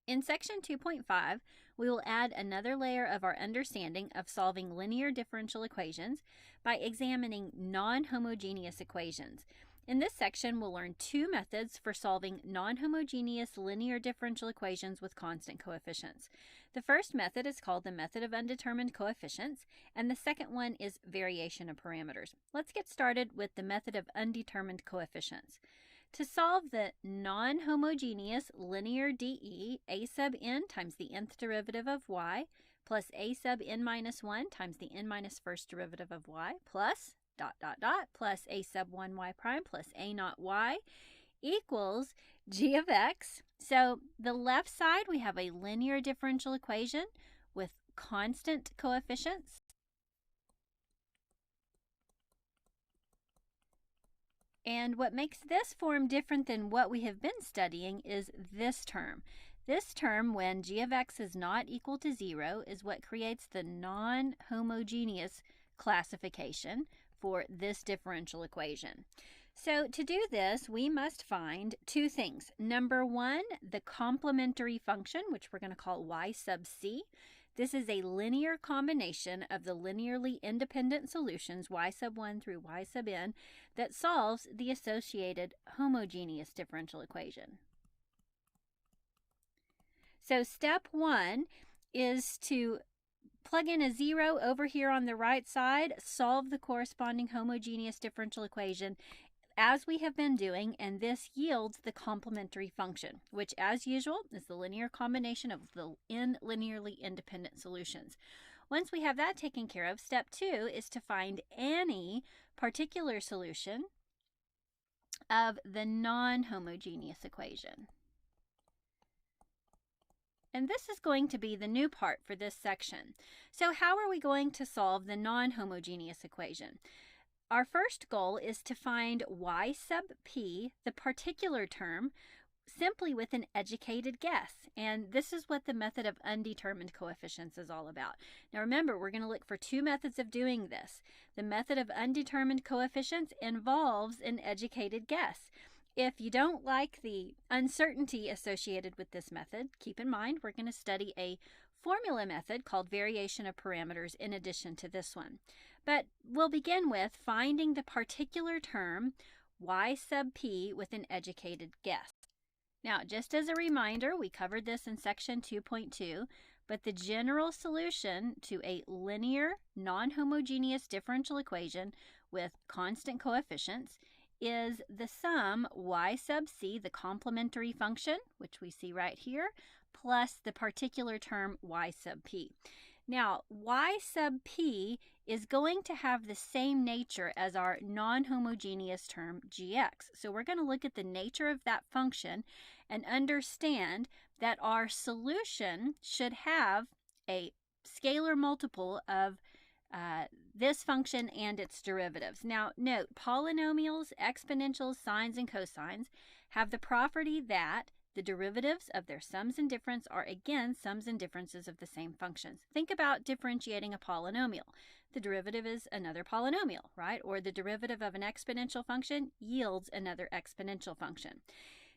In section 2.5, we will add another layer of our understanding of solving linear differential equations by examining non-homogeneous equations. In this section, we'll learn two methods for solving non-homogeneous linear differential equations with constant coefficients. The first method is called the method of undetermined coefficients, and the second one is variation of parameters. Let's get started with the method of undetermined coefficients. To solve the non-homogeneous linear DE, a sub n times the nth derivative of y plus a sub n minus 1 times the n minus first derivative of y plus plus a sub 1y prime plus a naught y equals g of x. So the left side, we have a linear differential equation with constant coefficients. And what makes this form different than what we have been studying is this term. This term, when g of x is not equal to 0, is what creates the non-homogeneous classification for this differential equation. So to do this, we must find two things. Number one, the complementary function, which we're going to call y sub c. This is a linear combination of the linearly independent solutions y sub 1 through y sub n that solves the associated homogeneous differential equation. So step one is to plug in a 0 over here on the right side, solve the corresponding homogeneous differential equation as we have been doing, and this yields the complementary function, which as usual is the linear combination of the n linearly independent solutions. Once we have that taken care of, step two is to find any particular solution of the non-homogeneous equation. And this is going to be the new part for this section. So how are we going to solve the non-homogeneous equation? Our first goal is to find y sub p, the particular term, simply with an educated guess. And this is what the method of undetermined coefficients is all about. Now remember, we're going to look for two methods of doing this. The method of undetermined coefficients involves an educated guess. If you don't like the uncertainty associated with this method, keep in mind we're going to study a formula method called variation of parameters in addition to this one. But we'll begin with finding the particular term y sub p with an educated guess. Now, just as a reminder, we covered this in section 2.2, but the general solution to a linear non-homogeneous differential equation with constant coefficients is the sum y sub c, the complementary function, which we see right here, plus the particular term y sub p. Now, y sub p is going to have the same nature as our non-homogeneous term gx. So we're going to look at the nature of that function and understand that our solution should have a scalar multiple of this function and its derivatives. Now note, polynomials, exponentials, sines, and cosines have the property that the derivatives of their sums and difference are again sums and differences of the same functions. Think about differentiating a polynomial. The derivative is another polynomial, right? Or the derivative of an exponential function yields another exponential function.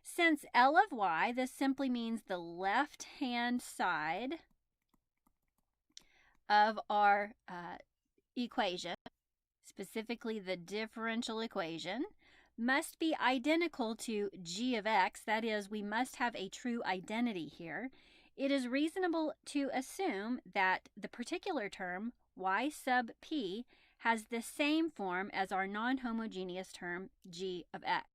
Since L of y, this simply means the left-hand side of our equation, specifically the differential equation, must be identical to g of x. That is, we must have a true identity here. It is reasonable to assume that the particular term y sub p has the same form as our non-homogeneous term g of x.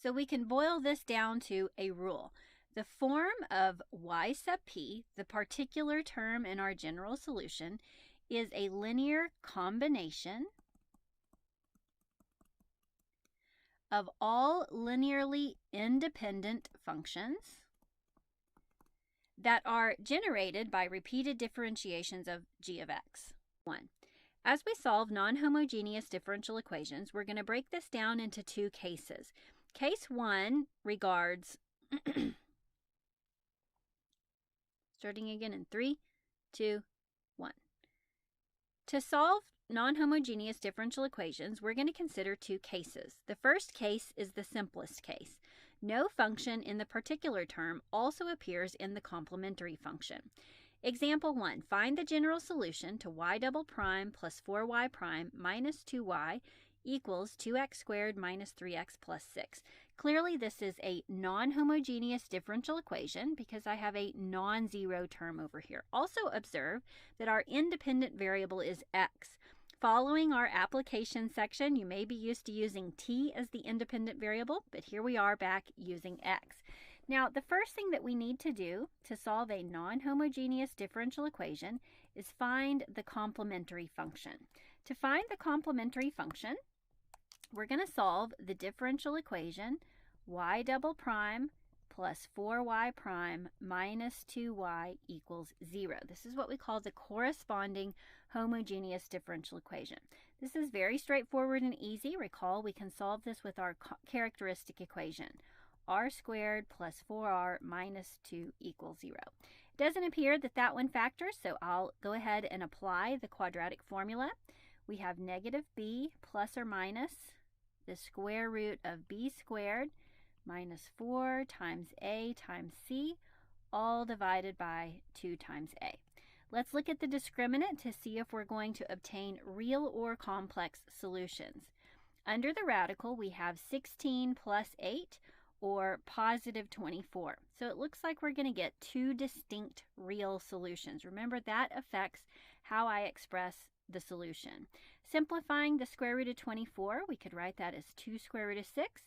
So we can boil this down to a rule. The form of y sub p, the particular term in our general solution, is a linear combination of all linearly independent functions that are generated by repeated differentiations of g of x. 1. As we solve non-homogeneous differential equations, we're going to break this down into two cases. Case 1 regards starting again in 3, 2, 1. To solve non-homogeneous differential equations, we're going to consider two cases. The first case is the simplest case. No function in the particular term also appears in the complementary function. Example 1, find the general solution to y double prime plus 4y prime minus 2y equals 2x squared minus 3x plus 6. Clearly, this is a non-homogeneous differential equation because I have a non-zero term over here. Also observe that our independent variable is x. Following our application section, you may be used to using t as the independent variable, but here we are back using x. Now, the first thing that we need to do to solve a non-homogeneous differential equation is find the complementary function. To find the complementary function, we're going to solve the differential equation y double prime plus 4y prime minus 2y equals 0. This is what we call the corresponding homogeneous differential equation. This is very straightforward and easy. Recall, we can solve this with our characteristic equation. R squared plus 4r minus 2 equals 0. It doesn't appear that that one factors, so I'll go ahead and apply the quadratic formula. We have negative b plus or minus the square root of b squared minus 4 times a times c, all divided by 2 times a. Let's look at the discriminant to see if we're going to obtain real or complex solutions. Under the radical, we have 16 plus 8, or positive 24. So it looks like we're going to get two distinct real solutions. Remember, that affects how I express the solution. Simplifying the square root of 24, we could write that as 2 square root of 6,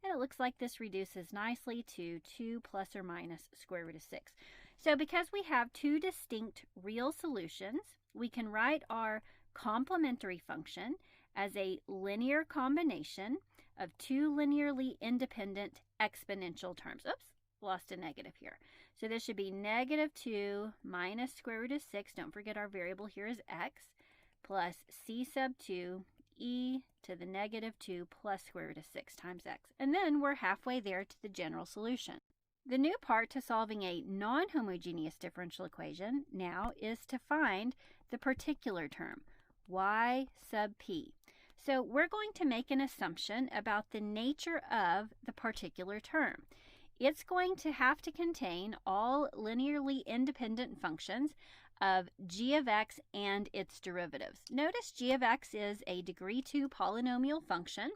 and it looks like this reduces nicely to 2 plus or minus square root of 6. So because we have two distinct real solutions, we can write our complementary function as a linear combination of two linearly independent exponential terms. Oops, lost a negative here. So this should be negative 2 minus square root of 6. Don't forget our variable here is x, plus c sub 2 e to the negative 2 plus square root of 6 times x. And then we're halfway there to the general solution. The new part to solving a non-homogeneous differential equation now is to find the particular term, y sub p. So we're going to make an assumption about the nature of the particular term. It's going to have to contain all linearly independent functions of g of x and its derivatives. Notice g of x is a degree 2 polynomial function.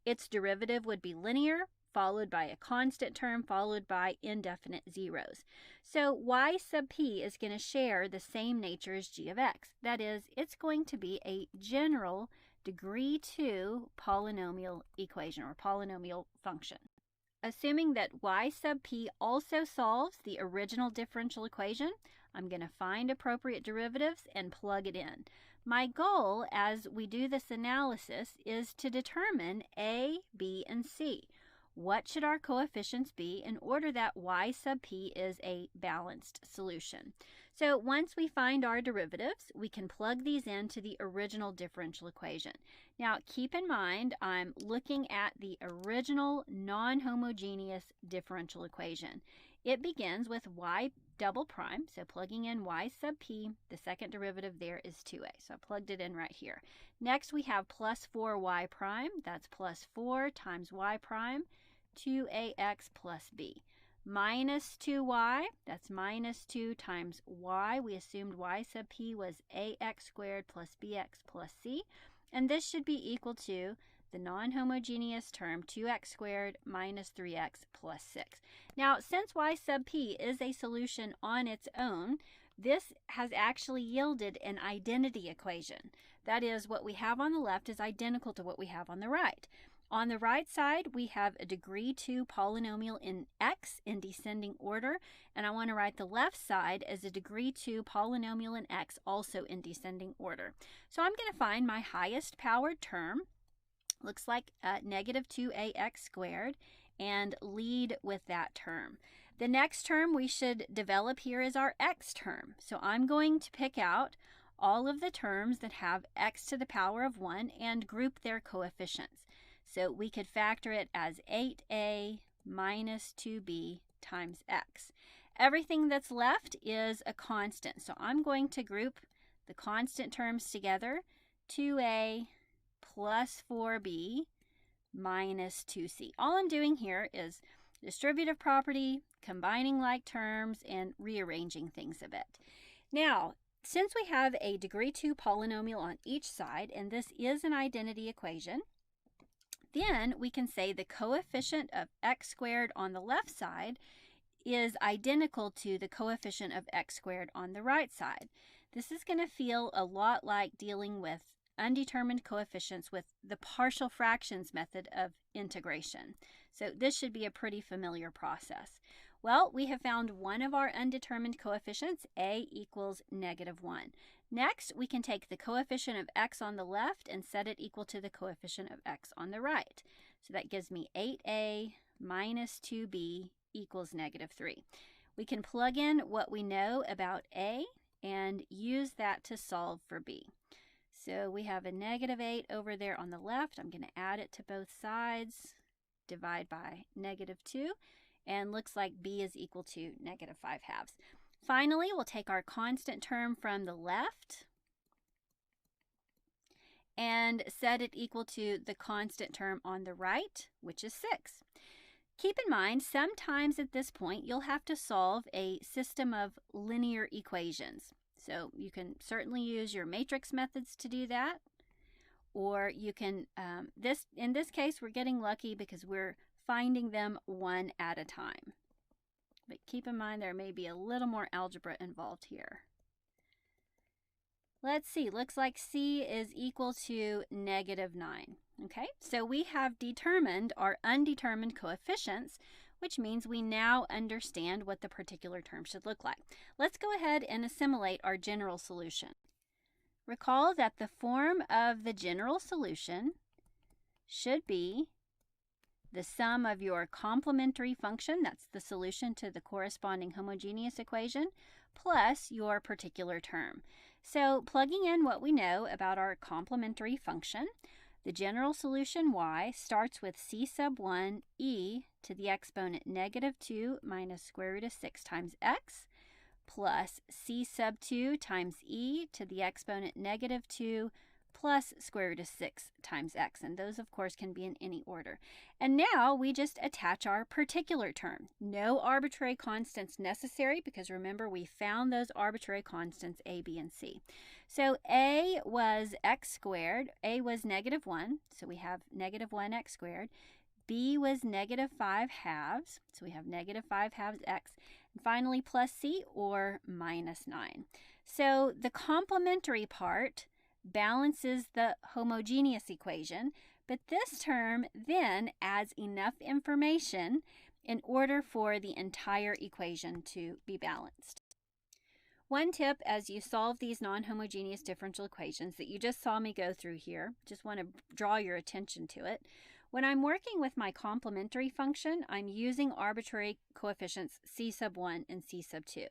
Its derivative would be linear, followed by a constant term, followed by indefinite zeros. So y sub p is going to share the same nature as g of x. That is, it's going to be a general degree 2 polynomial equation or polynomial function. Assuming that y sub p also solves the original differential equation, I'm going to find appropriate derivatives and plug it in. My goal as we do this analysis is to determine a, b, and c. What should our coefficients be in order that y sub p is a balanced solution? So once we find our derivatives, we can plug these into the original differential equation. Now keep in mind, I'm looking at the original non-homogeneous differential equation. It begins with y double prime, so plugging in y sub p, the second derivative there is 2a, so I plugged it in right here. Next we have plus 4y prime, that's plus 4 times y prime, 2ax plus b. Minus 2y, that's minus 2 times y. We assumed y sub p was ax squared plus bx plus c. And this should be equal to the non-homogeneous term 2x squared minus 3x plus 6. Now, since y sub p is a solution on its own, this has actually yielded an identity equation. That is, what we have on the left is identical to what we have on the right. On the right side, we have a degree 2 polynomial in x in descending order, and I want to write the left side as a degree 2 polynomial in x also in descending order. So I'm going to find my highest powered term, looks like negative 2ax squared, and lead with that term. The next term we should develop here is our x term. So I'm going to pick out all of the terms that have x to the power of 1 and group their coefficients. So we could factor it as 8a minus 2b times x. Everything that's left is a constant. So I'm going to group the constant terms together, 2a plus 4b minus 2c. All I'm doing here is distributive property, combining like terms, and rearranging things a bit. Now, since we have a degree 2 polynomial on each side, and this is an identity equation, then we can say the coefficient of x squared on the left side is identical to the coefficient of x squared on the right side. This is going to feel a lot like dealing with undetermined coefficients with the partial fractions method of integration. So this should be a pretty familiar process. Well, we have found one of our undetermined coefficients, a equals -1. Next, we can take the coefficient of x on the left and set it equal to the coefficient of x on the right. So that gives me 8a minus 2b equals -3. We can plug in what we know about a and use that to solve for b. So we have a -8 over there on the left. I'm going to add it to both sides, divide by -2, and looks like b is equal to -5/2. Finally, we'll take our constant term from the left and set it equal to the constant term on the right, which is 6. Keep in mind, sometimes at this point, you'll have to solve a system of linear equations. So you can certainly use your matrix methods to do that, or you can, in this case, we're getting lucky because we're finding them one at a time. But keep in mind there may be a little more algebra involved here. Let's see, looks like c is equal to -9. Okay, so we have determined our undetermined coefficients, which means we now understand what the particular term should look like. Let's go ahead and assimilate our general solution. Recall that the form of the general solution should be the sum of your complementary function, that's the solution to the corresponding homogeneous equation, plus your particular term. So plugging in what we know about our complementary function, the general solution y starts with c sub 1 e to the exponent -2 minus square root of 6 times x plus c sub 2 times e to the exponent -2 plus square root of 6 times x. And those, of course, can be in any order. And now we just attach our particular term. No arbitrary constants necessary because remember we found those arbitrary constants a, b, and c. So a was x squared. A was -1, so we have -1x squared. B was -5/2, so we have -5/2 x. And finally plus c, or -9. So the complementary part balances the homogeneous equation, but this term then adds enough information in order for the entire equation to be balanced. One tip as you solve these non-homogeneous differential equations that you just saw me go through here, just want to draw your attention to it. When I'm working with my complementary function, I'm using arbitrary coefficients c sub 1 and c sub 2.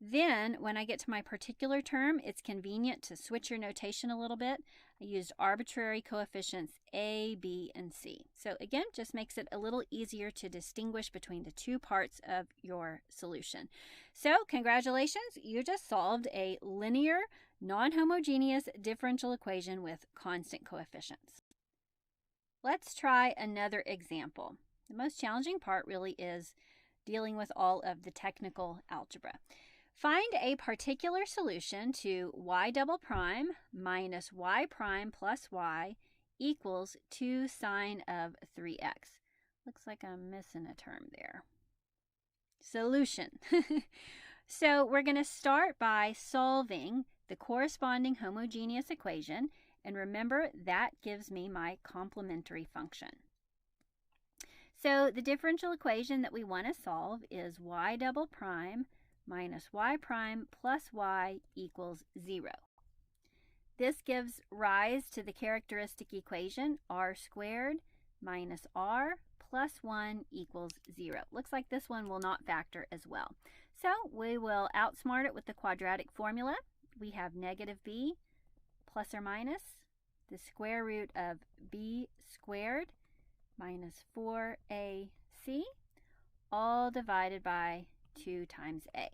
Then, when I get to my particular term, it's convenient to switch your notation a little bit. I used arbitrary coefficients a, b, and c. So again, just makes it a little easier to distinguish between the two parts of your solution. So, congratulations, you just solved a linear, non-homogeneous differential equation with constant coefficients. Let's try another example. The most challenging part really is dealing with all of the technical algebra. Find a particular solution to y double prime minus y prime plus y equals 2 sine of 3x. Looks like I'm missing a term there. Solution. So we're going to start by solving the corresponding homogeneous equation, and remember that gives me my complementary function. So the differential equation that we want to solve is y double prime minus y prime plus y equals 0. This gives rise to the characteristic equation r squared minus r plus 1 equals 0. Looks like this one will not factor as well. So we will outsmart it with the quadratic formula. We have -b plus or minus the square root of b squared minus 4ac, all divided by 2 times a.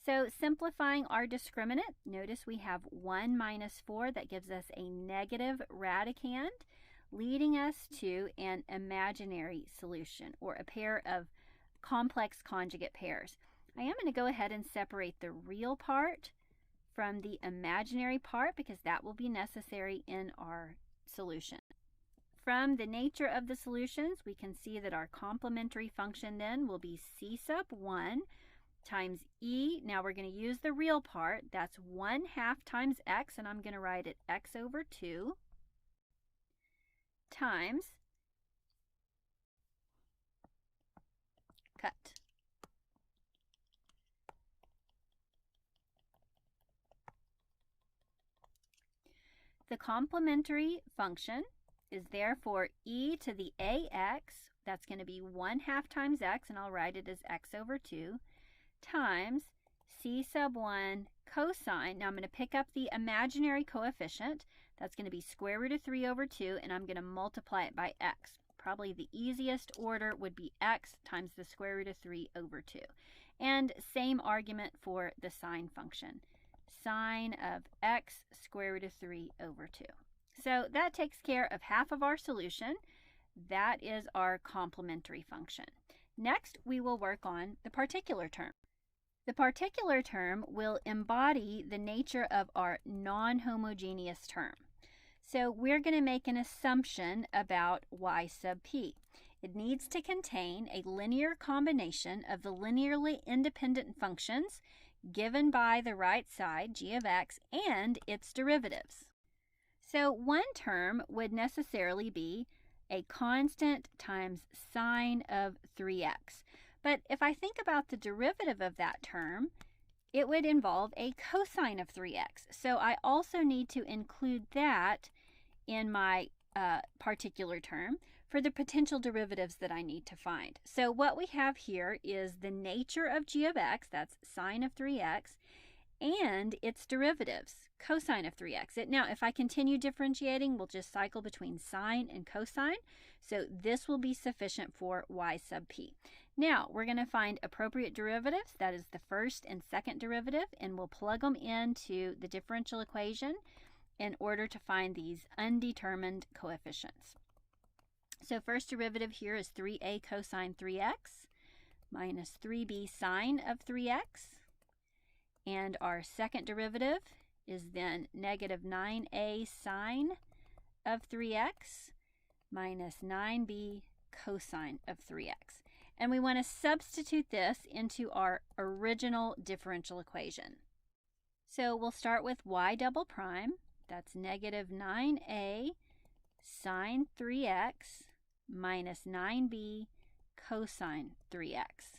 So simplifying our discriminant, notice we have 1 minus 4. That gives us a negative radicand, leading us to an imaginary solution, or a pair of complex conjugate pairs. I am going to go ahead and separate the real part from the imaginary part because that will be necessary in our solution. From the nature of the solutions, we can see that our complementary function then will be c sub 1 times e. Now we're going to use the real part. That's 1/2 times x, and I'm going to write it x over 2 times cut. The complementary function is therefore e to the ax, that's going to be 1/2 times x, and I'll write it as x over 2, times c sub 1 cosine. Now I'm going to pick up the imaginary coefficient. That's going to be square root of 3 over 2, and I'm going to multiply it by x. Probably the easiest order would be x times the square root of 3 over 2. And same argument for the sine function. Sine of x square root of 3 over 2. So that takes care of half of our solution. That is our complementary function. Next, we will work on the particular term. The particular term will embody the nature of our non-homogeneous term. So we're going to make an assumption about y sub p. It needs to contain a linear combination of the linearly independent functions given by the right side, g of x, and its derivatives. So one term would necessarily be a constant times sine of 3x. But if I think about the derivative of that term, it would involve a cosine of 3x. So I also need to include that in my particular term for the potential derivatives that I need to find. So what we have here is the nature of g of x, that's sine of 3x, and its derivatives, cosine of 3x. Now, if I continue differentiating, we'll just cycle between sine and cosine. So this will be sufficient for y sub p. Now, we're going to find appropriate derivatives. That is the first and second derivative, and we'll plug them into the differential equation in order to find these undetermined coefficients. So first derivative here is 3a cosine 3x minus 3b sine of 3x. And our second derivative is then negative 9a sine of 3x minus 9b cosine of 3x. And we want to substitute this into our original differential equation. So we'll start with y double prime. That's negative 9a sine 3x minus 9b cosine 3x.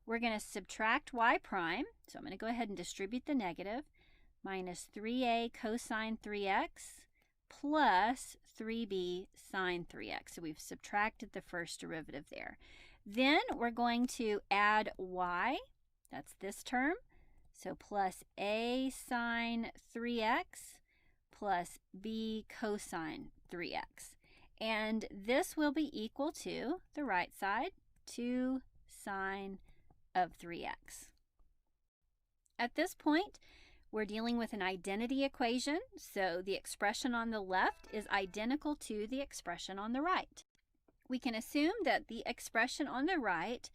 We're going to subtract y prime, so I'm going to go ahead and distribute the negative, minus 3a cosine 3x plus 3b sine 3x. So we've subtracted the first derivative there. Then we're going to add y, that's this term, so plus a sine 3x plus b cosine 3x. And this will be equal to the right side, 2 sine of 3x. At this point, we're dealing with an identity equation, so the expression on the left is identical to the expression on the right. We can assume that the expression on the right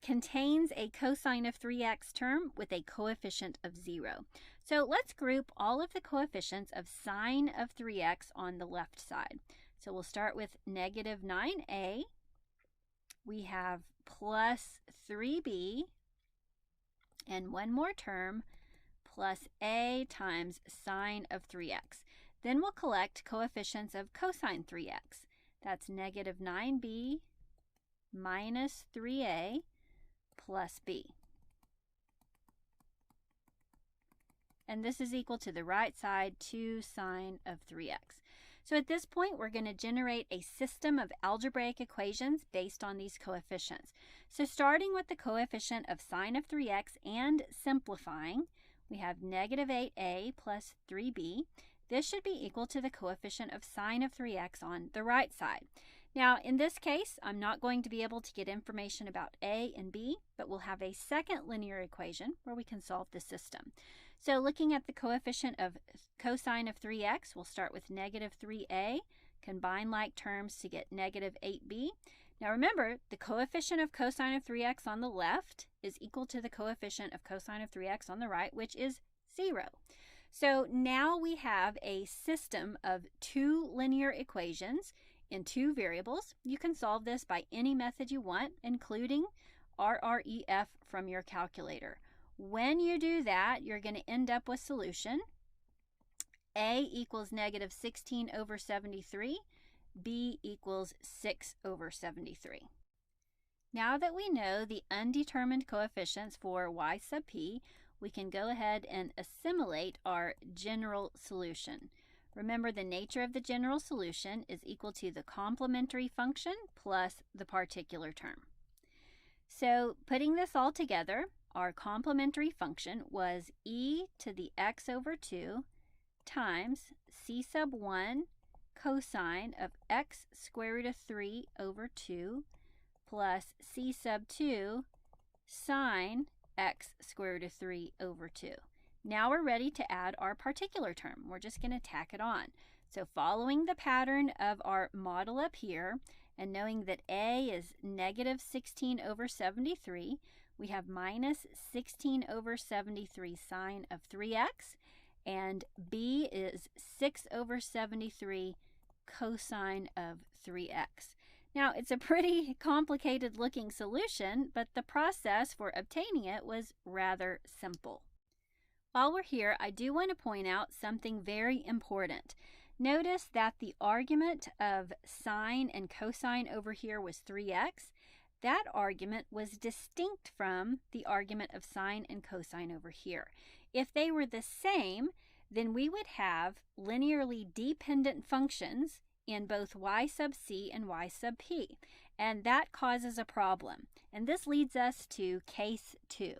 contains a cosine of 3x term with a coefficient of 0. So let's group all of the coefficients of sine of 3x on the left side. So we'll start with negative 9a. We have plus 3b, and one more term, plus a times sine of 3x. Then we'll collect coefficients of cosine 3x. That's negative 9b minus 3a plus b. And this is equal to the right side, 2 sine of 3x. So at this point, we're going to generate a system of algebraic equations based on these coefficients. So starting with the coefficient of sine of 3x and simplifying, we have negative 8a plus 3b. This should be equal to the coefficient of sine of 3x on the right side. Now, in this case, I'm not going to be able to get information about a and b, but we'll have a second linear equation where we can solve the system. So looking at the coefficient of cosine of 3x, we'll start with negative 3a, combine like terms to get negative 8b. Now remember, the coefficient of cosine of 3x on the left is equal to the coefficient of cosine of 3x on the right, which is 0. So now we have a system of two linear equations in two variables. You can solve this by any method you want, including RREF from your calculator. When you do that, you're going to end up with solution A equals negative 16 over 73, B equals 6 over 73. Now that we know the undetermined coefficients for y sub p, we can go ahead and assimilate our general solution. Remember, the nature of the general solution is equal to the complementary function plus the particular term. So putting this all together, our complementary function was e to the x over 2 times c sub 1 cosine of x square root of 3 over 2 plus c sub 2 sine x square root of 3 over 2. Now we're ready to add our particular term. We're just going to tack it on. So following the pattern of our model up here, and knowing that a is negative 16 over 73, we have minus 16 over 73 sine of 3x, and b is 6 over 73 cosine of 3x. Now, it's a pretty complicated looking solution, but the process for obtaining it was rather simple. While we're here, I do want to point out something very important. Notice that the argument of sine and cosine over here was 3x. That argument was distinct from the argument of sine and cosine over here. If they were the same, then we would have linearly dependent functions in both y sub c and y sub p, and that causes a problem. And this leads us to case 2.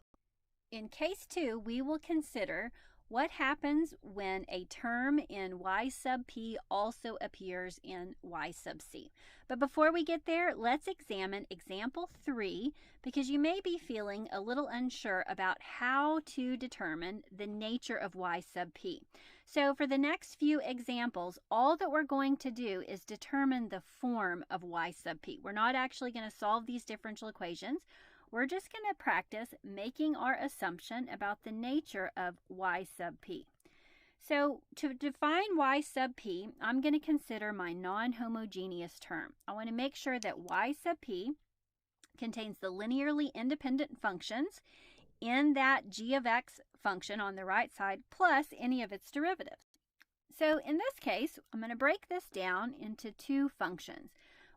In case 2, we will consider what happens when a term in y sub p also appears in y sub c. But before we get there, let's examine example 3, because you may be feeling a little unsure about how to determine the nature of y sub p. So for the next few examples, all that we're going to do is determine the form of y sub p. We're not actually going to solve these differential equations. We're just going to practice making our assumption about the nature of y sub p. So to define y sub p, I'm going to consider my non-homogeneous term. I want to make sure that y sub p contains the linearly independent functions in that g of x function on the right side plus any of its derivatives. So in this case, I'm going to break this down into two functions.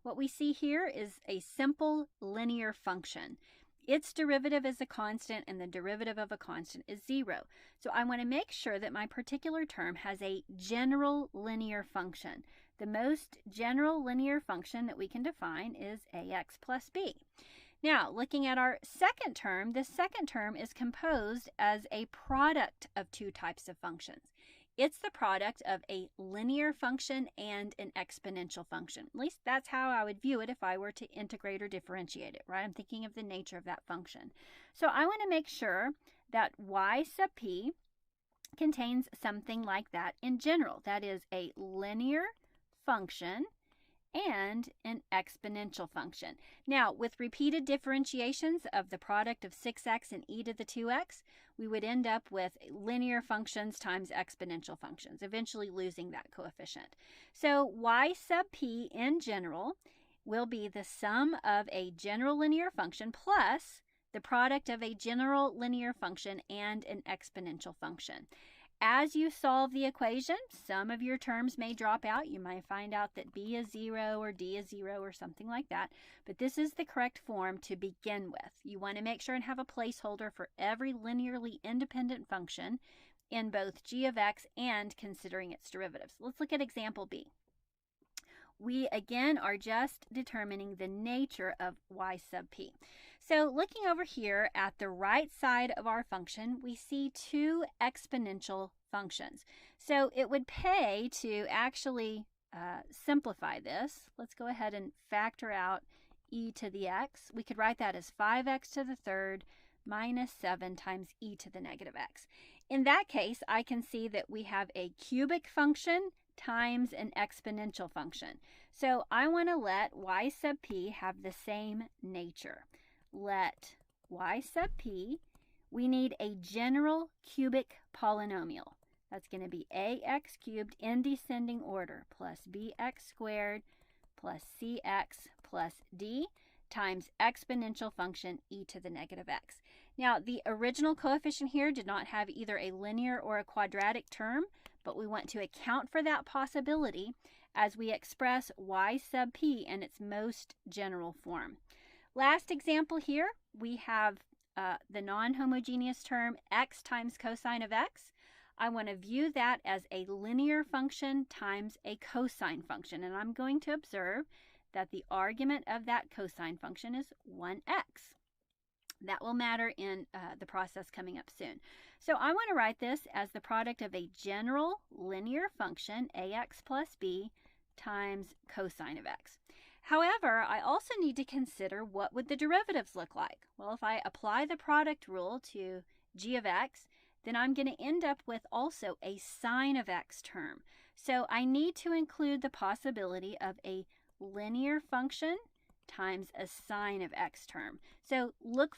What we see here is a simple linear function. Its derivative is a constant and the derivative of a constant is 0. So I want to make sure that my particular term has a general linear function. The most general linear function that we can define is ax plus b. Now, looking at our second term, this second term is composed as a product of two types of functions. It's the product of a linear function and an exponential function. At least that's how I would view it if I were to integrate or differentiate it, right? I'm thinking of the nature of that function. So I want to make sure that y sub p contains something like that in general. That is a linear function and an exponential function. Now, with repeated differentiations of the product of 6x and e to the 2x, we would end up with linear functions times exponential functions, eventually losing that coefficient. So y sub p in general will be the sum of a general linear function plus the product of a general linear function and an exponential function. As you solve the equation, some of your terms may drop out. You might find out that b is 0 or d is 0 or something like that. But this is the correct form to begin with. You want to make sure and have a placeholder for every linearly independent function in both g of x and considering its derivatives. Let's look at example b. We again are just determining the nature of y sub p. So looking over here at the right side of our function, we see two exponential functions. So it would pay to actually simplify this. Let's go ahead and factor out e to the x. We could write that as 5x to the third minus 7 times e to the negative x. In that case, I can see that we have a cubic function times an exponential function. So I want to let y sub p have the same nature. Let y sub p, we need a general cubic polynomial. That's going to be ax cubed in descending order plus bx squared plus cx plus d times exponential function e to the negative x. Now, the original coefficient here did not have either a linear or a quadratic term, but we want to account for that possibility as we express y sub p in its most general form. Last example here, we have the non-homogeneous term x times cosine of x. I want to view that as a linear function times a cosine function, and I'm going to observe that the argument of that cosine function is 1x. That will matter in the process coming up soon. So I want to write this as the product of a general linear function, ax plus b, times cosine of x. However, I also need to consider what would the derivatives look like. Well, if I apply the product rule to g of x, then I'm going to end up with also a sine of x term. So I need to include the possibility of a linear function times a sine of x term. So look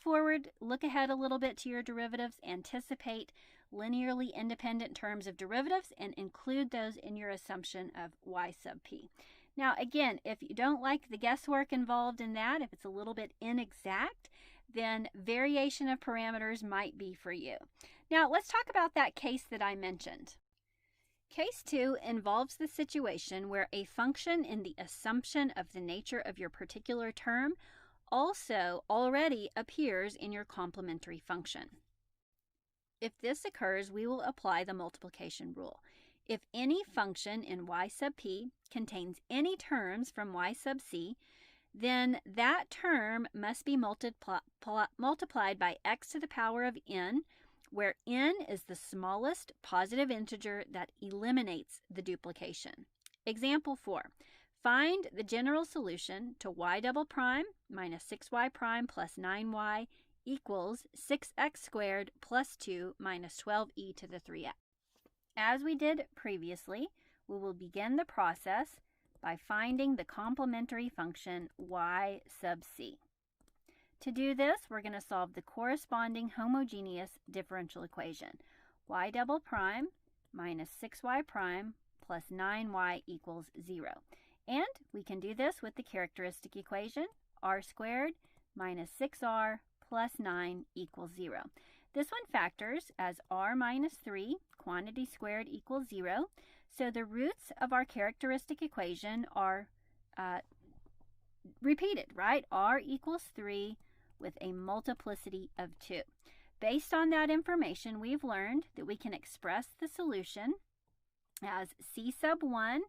ahead a little bit to your derivatives, anticipate linearly independent terms of derivatives, and include those in your assumption of y sub p. Now again, if you don't like the guesswork involved in that, if it's a little bit inexact, then variation of parameters might be for you. Now let's talk about that case that I mentioned. Case 2 involves the situation where a function in the assumption of the nature of your particular term also already appears in your complementary function. If this occurs, we will apply the multiplication rule. If any function in y sub p contains any terms from y sub c, then that term must be multiplied by x to the power of n, where n is the smallest positive integer that eliminates the duplication. Example 4. Find the general solution to y double prime minus 6y prime plus 9y equals 6x squared plus 2 minus 12e to the 3x. As we did previously, we will begin the process by finding the complementary function y sub c. To do this, we're going to solve the corresponding homogeneous differential equation. Y double prime minus 6y prime plus 9y equals 0. And we can do this with the characteristic equation, r squared minus 6r plus 9 equals 0. This one factors as r minus 3, quantity squared equals 0. So the roots of our characteristic equation are repeated, right? R equals 3 with a multiplicity of 2. Based on that information, we've learned that we can express the solution as c sub 1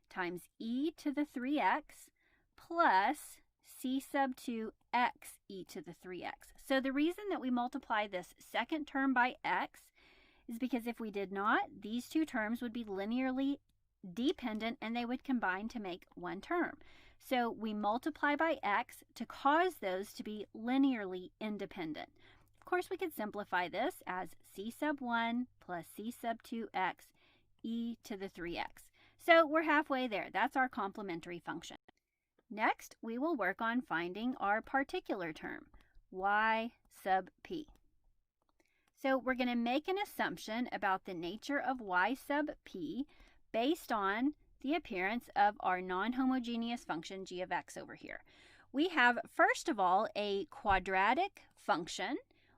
times e to the 3x plus c sub 2 x e to the 3x. So the reason that we multiply this second term by x is because if we did not, these two terms would be linearly dependent and they would combine to make one term. So we multiply by x to cause those to be linearly independent. Of course, we could simplify this as c sub 1 plus c sub 2x e to the 3x. So we're halfway there. That's our complementary function. Next, we will work on finding our particular term, y sub p. So we're going to make an assumption about the nature of y sub p based on the appearance of our non-homogeneous function g of x over here. We have, first of all, a quadratic function.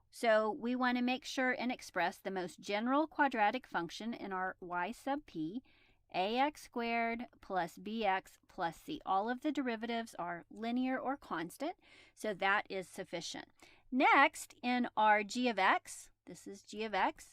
So we want to make sure and express the most general quadratic function in our y sub p, ax squared plus bx plus c. All of the derivatives are linear or constant, so that is sufficient. Next, in our g of x, this is g of x,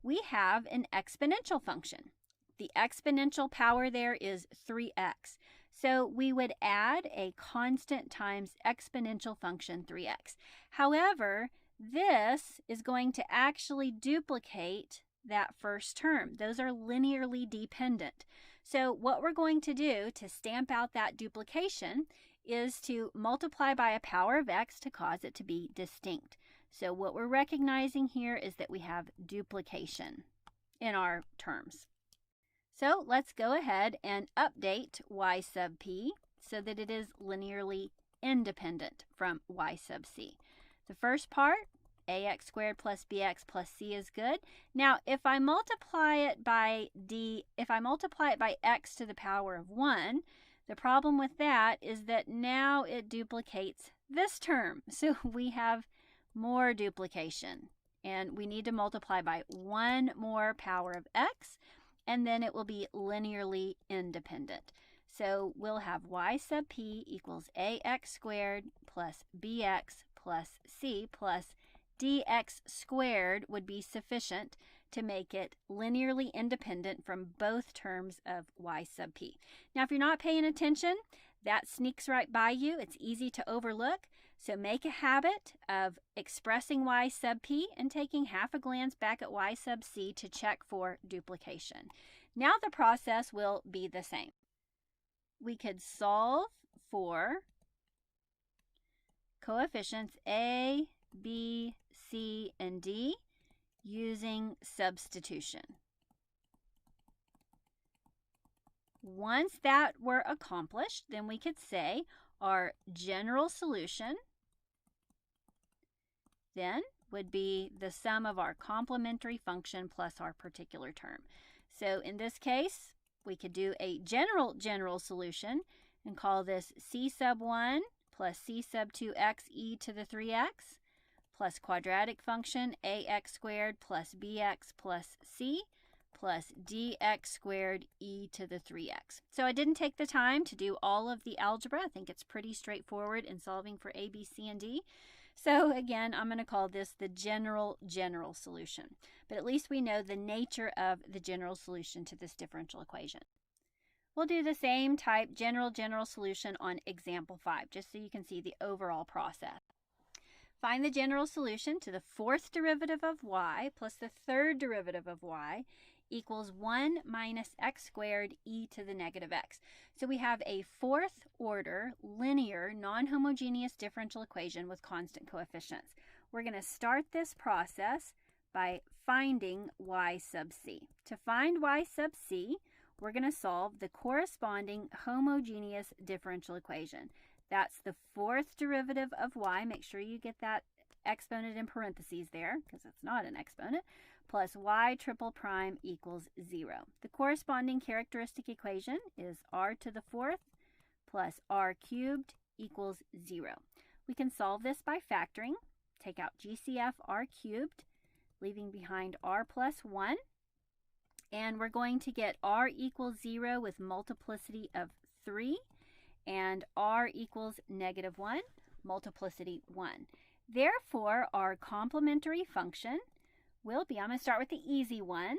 we have an exponential function. The exponential power there is 3x. So we would add a constant times exponential function 3x. However, this is going to actually duplicate that first term. Those are linearly dependent. So what we're going to do to stamp out that duplication is to multiply by a power of x to cause it to be distinct. So what we're recognizing here is that we have duplication in our terms. So let's go ahead and update y sub p so that it is linearly independent from y sub c. The first part, ax squared plus bx plus c is good. Now, if I multiply it by x to the power of 1, the problem with that is that now it duplicates this term. So we have more duplication, and we need to multiply by 1 more power of x, and then it will be linearly independent. So we'll have y sub p equals ax squared plus bx plus c plus dx squared would be sufficient to make it linearly independent from both terms of y sub p. Now, if you're not paying attention, that sneaks right by you. It's easy to overlook. So make a habit of expressing y sub p and taking half a glance back at y sub c to check for duplication. Now the process will be the same. We could solve for coefficients a, b, c, and d using substitution. Once that were accomplished, then we could say our general solution then would be the sum of our complementary function plus our particular term. So in this case, we could do a general solution and call this c sub 1 plus c sub 2x e to the 3x plus quadratic function ax squared plus bx plus c plus dx squared e to the 3x. So I didn't take the time to do all of the algebra. I think it's pretty straightforward in solving for a, b, c, and d. So again, I'm going to call this the general solution. But at least we know the nature of the general solution to this differential equation. We'll do the same type general solution on example 5, just so you can see the overall process. Find the general solution to the fourth derivative of y plus the third derivative of y equals 1 minus x squared e to the negative x. So we have a fourth order linear non-homogeneous differential equation with constant coefficients. We're going to start this process by finding y sub c. To find y sub c, we're going to solve the corresponding homogeneous differential equation. That's the fourth derivative of y. Make sure you get that exponent in parentheses there because it's not an exponent. Plus y triple prime equals 0. The corresponding characteristic equation is r to the fourth plus r cubed equals 0. We can solve this by factoring. Take out GCF r cubed, leaving behind r plus 1. And we're going to get r equals 0 with multiplicity of 3 and r equals negative 1, multiplicity 1. Therefore, our complementary function will be, I'm going to start with the easy one,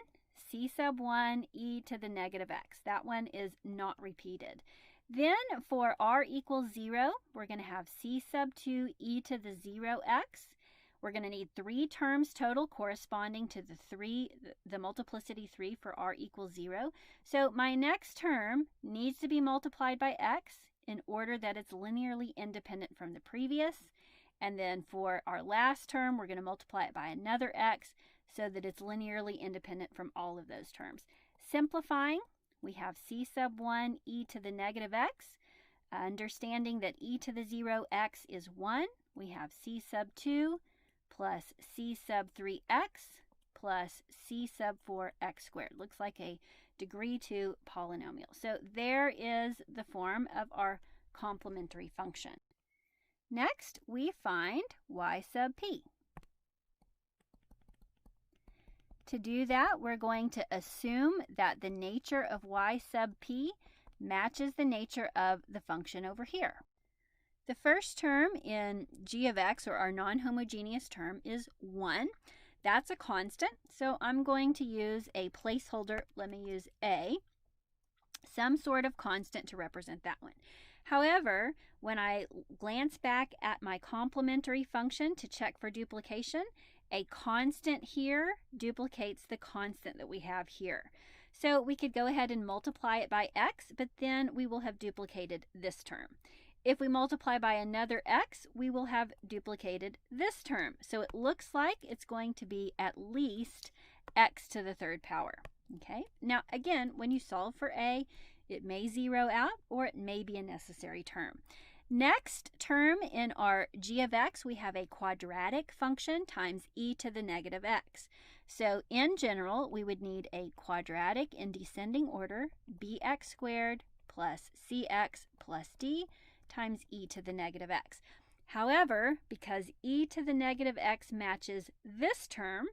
c sub 1 e to the negative x. That one is not repeated. Then for r equals 0, we're going to have c sub 2 e to the 0x. We're going to need 3 terms total corresponding to the multiplicity 3 for r equals 0. So my next term needs to be multiplied by x in order that it's linearly independent from the previous. And then for our last term, we're going to multiply it by another x so that it's linearly independent from all of those terms. Simplifying, we have c sub 1 e to the negative x. Understanding that e to the 0x is 1, we have c sub 2 plus c sub 3x plus c sub 4x squared. Looks like a degree 2 polynomial. So there is the form of our complementary function. Next, we find y sub p. To do that, we're going to assume that the nature of y sub p matches the nature of the function over here. The first term in g of x, or our non-homogeneous term, is 1. That's a constant, so I'm going to use a placeholder. Let me use a, some sort of constant to represent that one. However, when I glance back at my complementary function to check for duplication, a constant here duplicates the constant that we have here. So we could go ahead and multiply it by x, but then we will have duplicated this term. If we multiply by another x, we will have duplicated this term. So it looks like it's going to be at least x to the third power. Okay, now again, when you solve for a, it may zero out or it may be a necessary term. Next term in our g of x, we have a quadratic function times e to the negative x. So in general, we would need a quadratic in descending order, bx squared plus cx plus d times e to the negative x. However, because e to the negative x matches this term,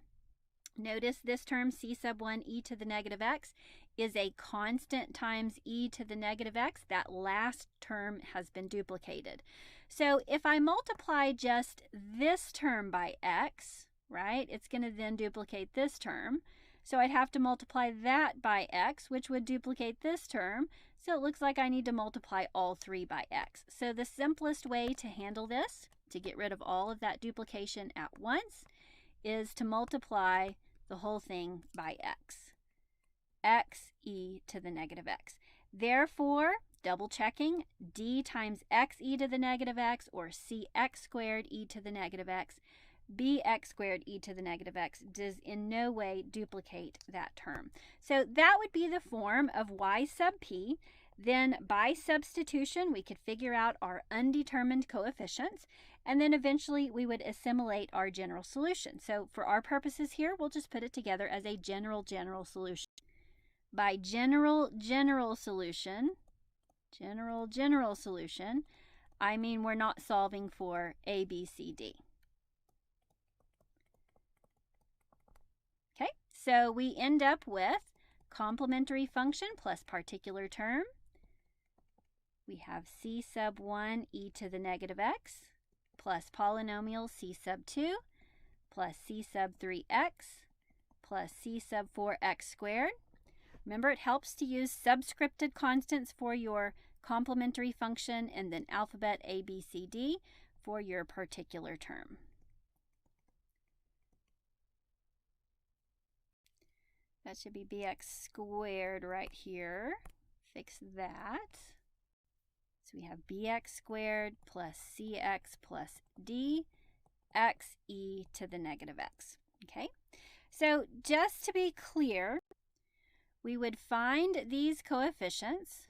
notice this term c sub 1 e to the negative x is a constant times e to the negative x. That last term has been duplicated. So if I multiply just this term by x, right, it's going to then duplicate this term. So I'd have to multiply that by x, which would duplicate this term. So it looks like I need to multiply all three by x. So the simplest way to handle this, to get rid of all of that duplication at once, is to multiply the whole thing by x. X e to the negative x. Therefore, double checking, d times x e to the negative x, or cx squared e to the negative x, bx squared e to the negative x does in no way duplicate that term. So that would be the form of y sub p. Then by substitution, we could figure out our undetermined coefficients, and then eventually we would assimilate our general solution. So for our purposes here, we'll just put it together as a general solution. By general solution, I mean we're not solving for a, b, c, d. Okay, so we end up with complementary function plus particular term. We have c sub 1 e to the negative x plus polynomial c sub 2 plus c sub 3x plus c sub 4x squared. Remember, it helps to use subscripted constants for your complementary function and then alphabet A, B, C, D for your particular term. That should be bx squared right here. Fix that. So we have bx squared plus cx plus d x e to the negative x. Okay, so just to be clear, we would find these coefficients,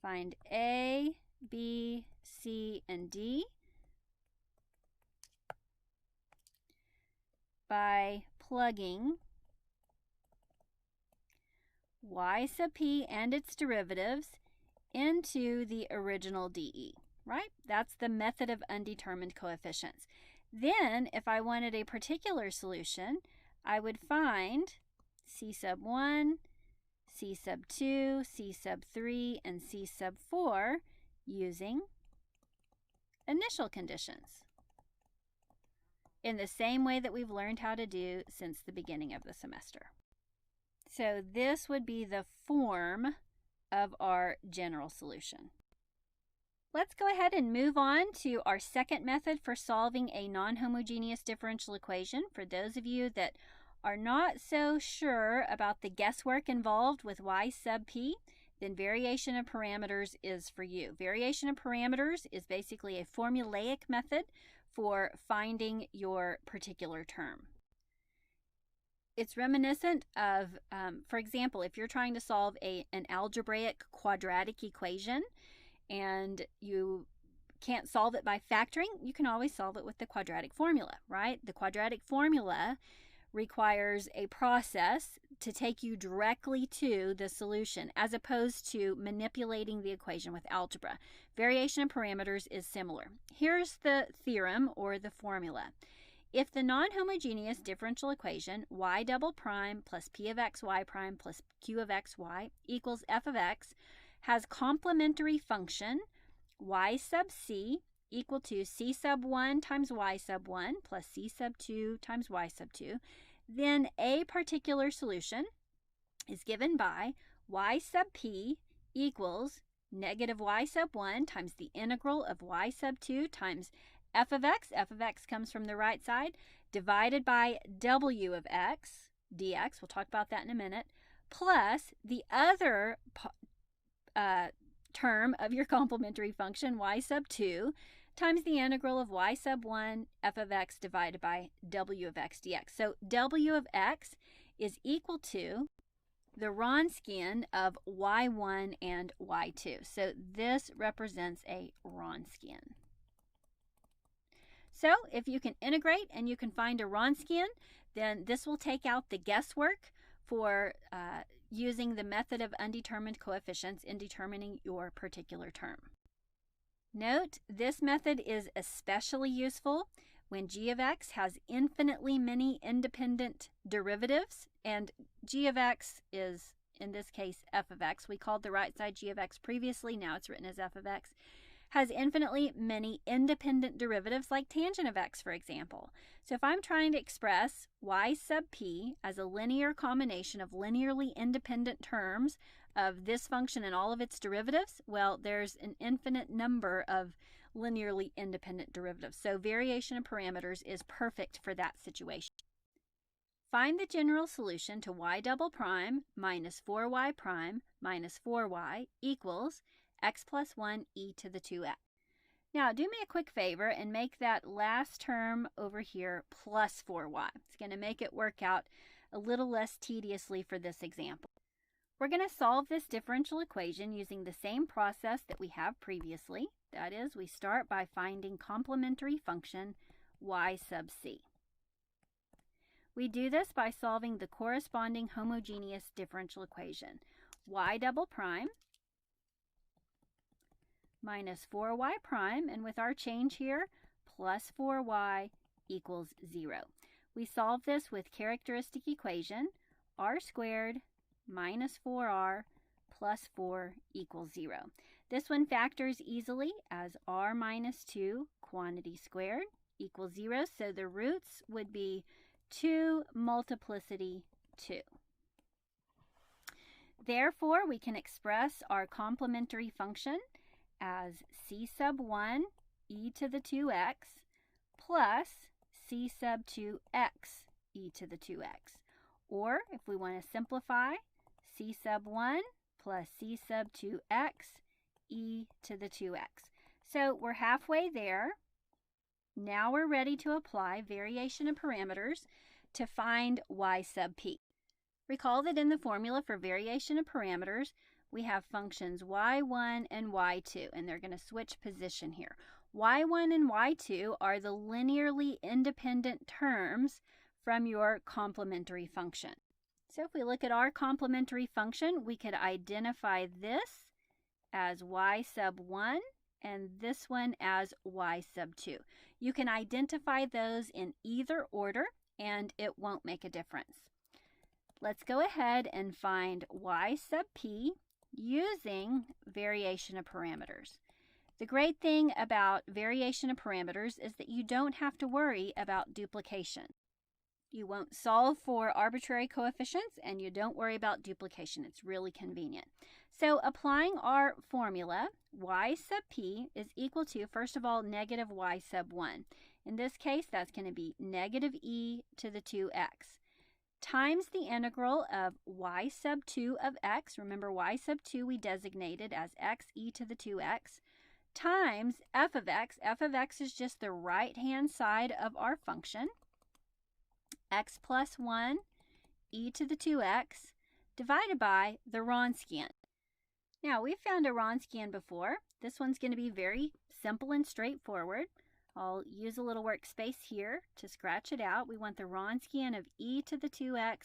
find a, b, c, and d by plugging y sub p and its derivatives into the original DE, right? That's the method of undetermined coefficients. Then, if I wanted a particular solution, I would find c sub 1, c sub 2, c sub 3, and c sub 4 using initial conditions in the same way that we've learned how to do since the beginning of the semester. So this would be the form of our general solution. Let's go ahead and move on to our second method for solving a non-homogeneous differential equation. For those of you that are not so sure about the guesswork involved with y sub p, then variation of parameters is for you. Variation of parameters is basically a formulaic method for finding your particular term. It's reminiscent of, for example, if you're trying to solve an algebraic quadratic equation and you can't solve it by factoring, you can always solve it with the quadratic formula, right? The quadratic formula requires a process to take you directly to the solution as opposed to manipulating the equation with algebra. Variation of parameters is similar. Here's the theorem or the formula. If the non-homogeneous differential equation y double prime plus p of xy prime plus q of xy equals f of x has complementary function y sub c equal to c sub 1 times y sub 1 plus c sub 2 times y sub 2, then a particular solution is given by y sub p equals negative y sub 1 times the integral of y sub 2 times f of x comes from the right side, divided by w of x dx, we'll talk about that in a minute, plus the other term of your complementary function, y sub 2, times the integral of y sub 1 f of x divided by w of x dx. So w of x is equal to the Wronskian of y1 and y2. So this represents a Wronskian. So if you can integrate and you can find a Wronskian, then this will take out the guesswork for using the method of undetermined coefficients in determining your particular term. Note, this method is especially useful when g of x has infinitely many independent derivatives, and g of x is, in this case, f of x. We called the right side g of x previously, now it's written as f of x. Has infinitely many independent derivatives like tangent of x, for example. So if I'm trying to express y sub p as a linear combination of linearly independent terms of this function and all of its derivatives, well, there's an infinite number of linearly independent derivatives. So variation of parameters is perfect for that situation. Find the general solution to y double prime minus 4y prime minus 4y equals x plus 1 e to the 2x. Now, do me a quick favor and make that last term over here plus 4y. It's going to make it work out a little less tediously for this example. We're going to solve this differential equation using the same process that we have previously. That is, we start by finding complementary function y sub c. We do this by solving the corresponding homogeneous differential equation. Y double prime minus 4y prime, and with our change here, plus 4y equals 0. We solve this with characteristic equation, r squared minus 4r plus 4 equals 0. This one factors easily as r minus 2 quantity squared equals 0, so the roots would be 2 multiplicity 2. Therefore, we can express our complementary function as c sub 1 e to the 2x plus c sub 2x e to the 2x. Or, if we want to simplify, c sub 1 plus c sub 2x e to the 2x. So we're halfway there. Now we're ready to apply variation of parameters to find y sub p. Recall that in the formula for variation of parameters, we have functions y1 and y2, and they're going to switch position here. y1 and y2 are the linearly independent terms from your complementary function. So if we look at our complementary function, we could identify this as y sub 1 and this one as y sub 2. You can identify those in either order and it won't make a difference. Let's go ahead and find y sub p using variation of parameters. The great thing about variation of parameters is that you don't have to worry about duplication. You won't solve for arbitrary coefficients and you don't worry about duplication. It's really convenient. So applying our formula, y sub p is equal to, first of all, negative y sub 1. In this case, that's going to be negative e to the 2x times the integral of y sub 2 of x. Remember, y sub 2 we designated as x e to the 2x times f of x. F of x is just the right-hand side of our function. X plus 1 e to the 2x divided by the Wronskian. Now, we've found a Wronskian before. This one's going to be very simple and straightforward. I'll use a little workspace here to scratch it out. We want the Wronskian of e to the 2x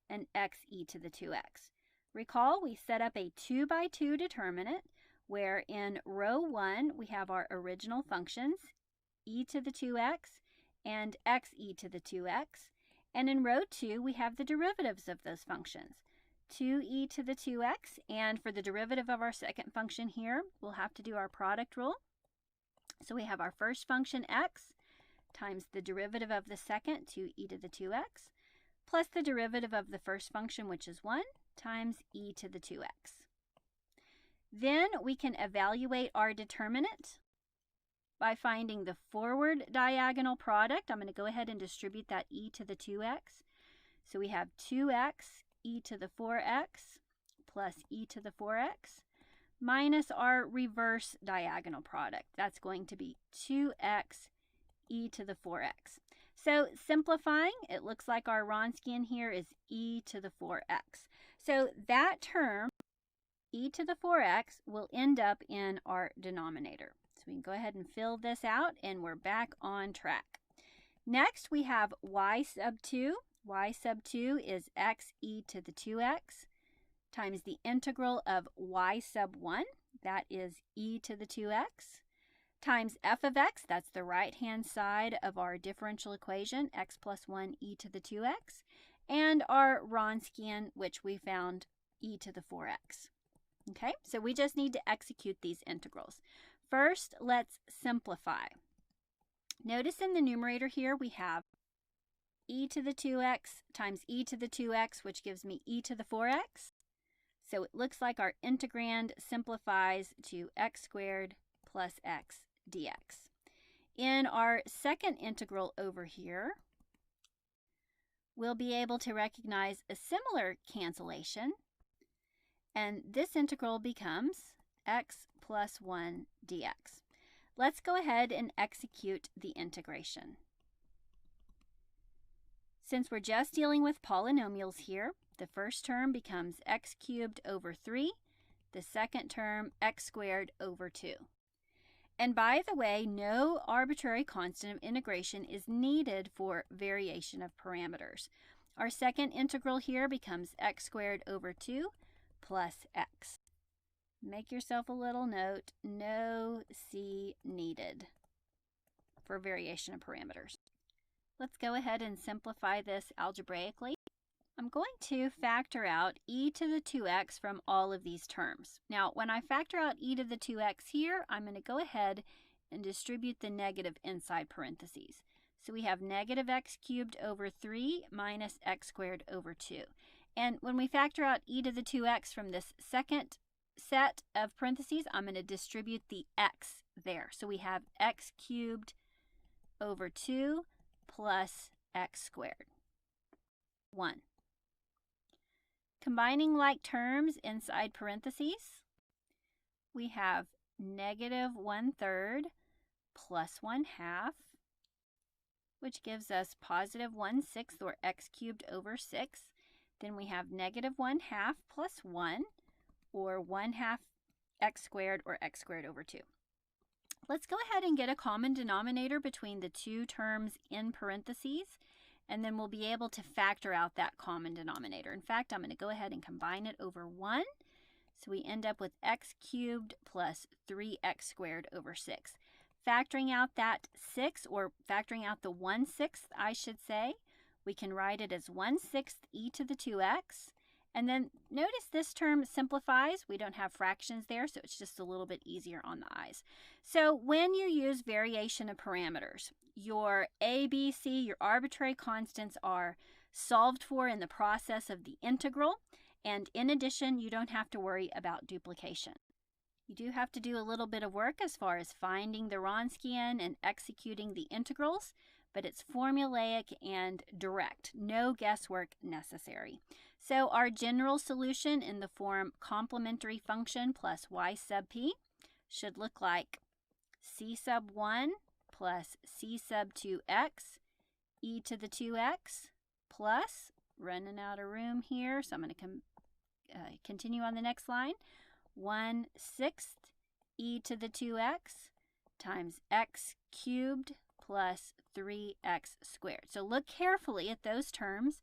and x e to the 2x. Recall, we set up a 2 by 2 determinant where in row 1 we have our original functions, e to the 2x and x e to the 2x. And in row 2 we have the derivatives of those functions, 2e to the 2x, and for the derivative of our second function here, we'll have to do our product rule. So we have our first function x times the derivative of the second, 2e to the 2x, plus the derivative of the first function, which is 1, times e to the 2x. Then we can evaluate our determinant by finding the forward diagonal product. I'm going to go ahead and distribute that e to the 2x. So we have 2x e to the 4x plus e to the 4x minus our reverse diagonal product. That's going to be 2x e to the 4x. So simplifying, it looks like our Wronskian here is e to the 4x. So that term, e to the 4x, will end up in our denominator. So we can go ahead and fill this out, and we're back on track. Next, we have y sub 2. Y sub 2 is x e to the 2x times the integral of y sub 1, that is e to the 2x, times f of x, that's the right-hand side of our differential equation, x plus 1 e to the 2x, and our Wronskian, which we found e to the 4x. Okay, so we just need to execute these integrals. First, let's simplify. Notice in the numerator here we have e to the 2x times e to the 2x, which gives me e to the 4x. So it looks like our integrand simplifies to x squared plus x dx. In our second integral over here, we'll be able to recognize a similar cancellation, and this integral becomes x plus 1 dx. Let's go ahead and execute the integration. Since we're just dealing with polynomials here, the first term becomes x cubed over 3, the second term x squared over 2. And by the way, no arbitrary constant of integration is needed for variation of parameters. Our second integral here becomes x squared over 2 plus x. Make yourself a little note, no c needed for variation of parameters. Let's go ahead and simplify this algebraically. I'm going to factor out e to the 2x from all of these terms. Now, when I factor out e to the 2x here, I'm going to go ahead and distribute the negative inside parentheses. So we have negative x cubed over 3 minus x squared over 2. And when we factor out e to the 2x from this second set of parentheses, I'm going to distribute the x there. So we have x cubed over 2 plus x squared. 1. Combining like terms inside parentheses, we have negative 1/3 plus 1/2, which gives us positive 1/6, or x cubed over 6. Then we have negative 1/2 plus 1, or 1/2 x squared, or x squared over 2. Let's go ahead and get a common denominator between the two terms in parentheses, and then we'll be able to factor out that common denominator. In fact, I'm going to go ahead and combine it over 1. So we end up with x cubed plus 3x squared over 6. Factoring out that 6, or factoring out the 1/6, I should say, we can write it as 1/6 e to the 2x. And then notice this term simplifies. We don't have fractions there, so it's just a little bit easier on the eyes. So when you use variation of parameters, your a, b, c, your arbitrary constants are solved for in the process of the integral. And in addition, you don't have to worry about duplication. You do have to do a little bit of work as far as finding the Wronskian and executing the integrals, but it's formulaic and direct. No guesswork necessary. So our general solution in the form complementary function plus y sub p should look like c sub 1 plus c sub 2x e to the 2x plus, running out of room here, so I'm going to continue on the next line, 1/6 e to the 2x times x cubed plus 3x squared. So look carefully at those terms.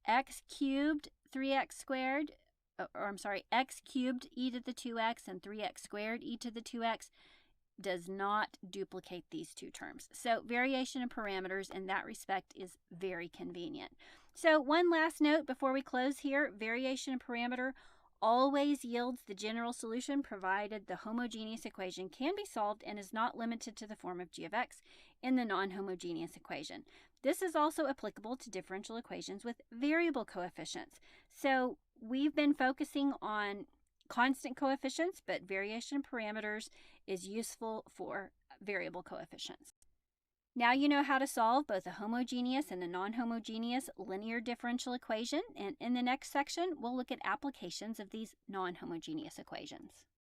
X cubed 3x squared, or I'm sorry, x cubed e to the 2x and 3x squared e to the 2x does not duplicate these two terms. So variation of parameters in that respect is very convenient. So one last note before we close here, variation of parameter always yields the general solution provided the homogeneous equation can be solved and is not limited to the form of g of x in the non-homogeneous equation. This is also applicable to differential equations with variable coefficients. So we've been focusing on constant coefficients, but variation of parameters is useful for variable coefficients. Now you know how to solve both a homogeneous and a non-homogeneous linear differential equation, and in the next section, we'll look at applications of these non-homogeneous equations.